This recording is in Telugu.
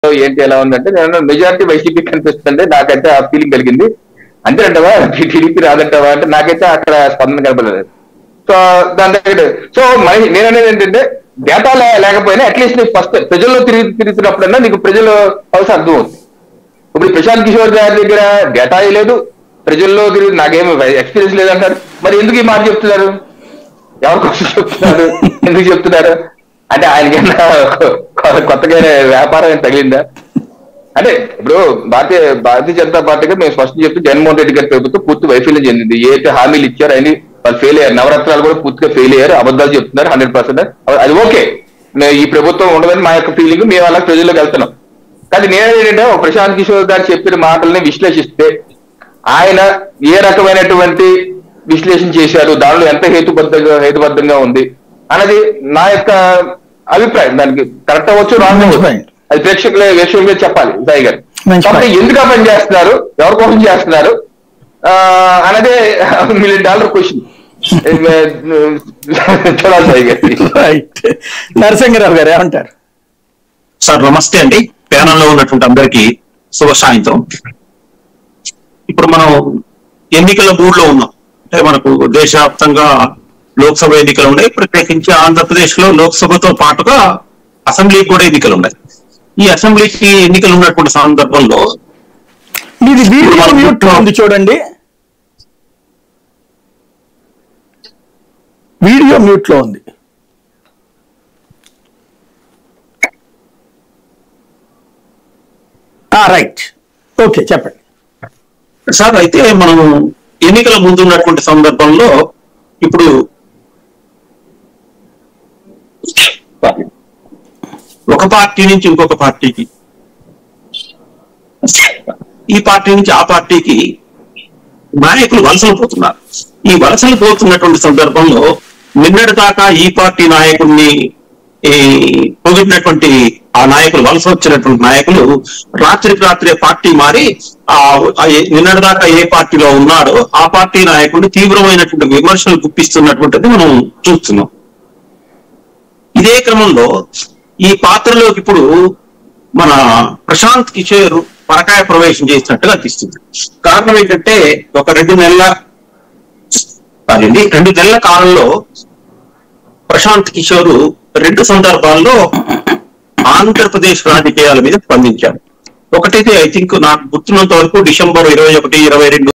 ఏంటి ఎలా ఉందంటే నేను మెజారిటీ వైసీపీ కనిపిస్తుంటే నాకైతే ఆ ఫీలింగ్ కలిగింది. అంతేనంటవా టీడీపీ రాదంటావా అంటే నాకైతే అక్కడ స్పందన కనపడలేదు. సో దాని దగ్గర సో నేననేది ఏంటంటే డేటా లేకపోయినా అట్లీస్ట్ నీకు ఫస్ట్ ప్రజల్లో తిరుగుతున్నప్పుడన్నా నీకు ప్రజల అవసరం అర్థం అవుతుంది. ఇప్పుడు ప్రశాంత్ కిషోర్ గారి దగ్గర డేటా లేదు, ప్రజల్లో తిరిగి నాకేమో ఎక్స్పీరియన్స్ లేదంటారు. మరి ఎందుకు ఈ మాట చెప్తున్నారు? ఎవరి కోసం చెప్తున్నారు? ఎందుకు చెప్తున్నారు? అంటే ఆయనకైనా కొత్తగా వ్యాపారం తగిలిందా? అంటే ఇప్పుడు భారతీయ జనతా పార్టీగా మేము స్పష్టం చెప్తూ జగన్మోహన్ రెడ్డి గారి ప్రభుత్వం పూర్తి వైఫల్యం చెందింది. ఏదైతే హామీలు ఇచ్చారో అన్ని వాళ్ళు ఫెయిల్ అయ్యారు. నవరత్నాలు కూడా పూర్తిగా ఫెయిల్ అయ్యారు. అబద్ధాలు చెప్తున్నారు 100%. అది ఓకే, ఈ ప్రభుత్వం ఉండదని మా యొక్క ఫీలింగ్, మేము అలా ప్రజల్లోకి వెళ్తున్నాం. కానీ నేనేంటంటే ప్రశాంత్ కిషోర్ గారు చెప్పిన మాటల్ని విశ్లేషిస్తే ఆయన ఏ రకమైనటువంటి విశ్లేషణ చేశారు, దానిలో ఎంత హేతుబద్ధంగా ఉంది అన్నది నా యొక్క అభిప్రాయం. దానికి కరెక్ట్ అవ్వచ్చు, రాంగ్ అవ్వచ్చు, అది ప్రేక్షకుల విషయంగా చెప్పాలి సాయి గారు. కాబట్టి ఎందుకు పని చేస్తున్నారు, ఎవరి కోసం చేస్తున్నారు అన్నదే $1 million క్వశ్చన్. చూడాలి సాయి గారు. నరసింహరావు గారు ఏమంటారు? సార్ నమస్తే అండి, ప్యానల్లో ఉన్నటువంటి అందరికీ శుభ సాయంత్రం. ఇప్పుడు మనం ఎన్నికల మూడ్లో ఉన్నాం. అంటే మనకు దేశవ్యాప్తంగా లోక్సభ ఎన్నికలు ఉన్నాయి. ప్రత్యేకించి ఆంధ్రప్రదేశ్ లో లోక్సభతో పాటుగా అసెంబ్లీకి కూడా ఎన్నికలు ఉన్నాయి. ఈ అసెంబ్లీకి ఎన్నికలు ఉన్నటువంటి సందర్భంలో ఇది వీడియో మ్యూట్ లో ఉంది చూడండి, వీడియో మ్యూట్ లో ఉంది. రైట్, ఓకే చెప్పండి సార్. అయితే మనం ఎన్నికల ముందు ఉన్నటువంటి సందర్భంలో ఇప్పుడు ఒక పార్టీ నుంచి ఇంకొక పార్టీకి, ఈ పార్టీ నుంచి ఆ పార్టీకి నాయకులు వలసలు పోతున్నారు. ఈ వలసలు పోతున్నటువంటి సందర్భంలో నిన్నటి దాకా ఈ పార్టీ నాయకుడిని పొగిడినటువంటి ఆ నాయకులు, వలస వచ్చినటువంటి నాయకులు రాత్రికి రాత్రే పార్టీ మారి నిన్నటి దాకా ఏ పార్టీలో ఉన్నాడో ఆ పార్టీ నాయకుడిని తీవ్రమైనటువంటి విమర్శలు గుప్పిస్తున్నటువంటిది మనం చూస్తున్నాం. ఇదే క్రమంలో ఈ పాత్రలోకి ఇప్పుడు మన ప్రశాంత్ కిషోర్ పరకాయ ప్రవేశం చేసినట్టుగా అనిపిస్తుంది. కారణం ఏంటంటే ఒక 2 నెలల కాలంలో ప్రశాంత్ కిషోర్ 2 సందర్భాల్లో ఆంధ్రప్రదేశ్ రాజకీయాల మీద స్పందించారు. ఒకటైతే ఐ థింక్ నాకు గుర్తున్నంత వరకు December 21, 22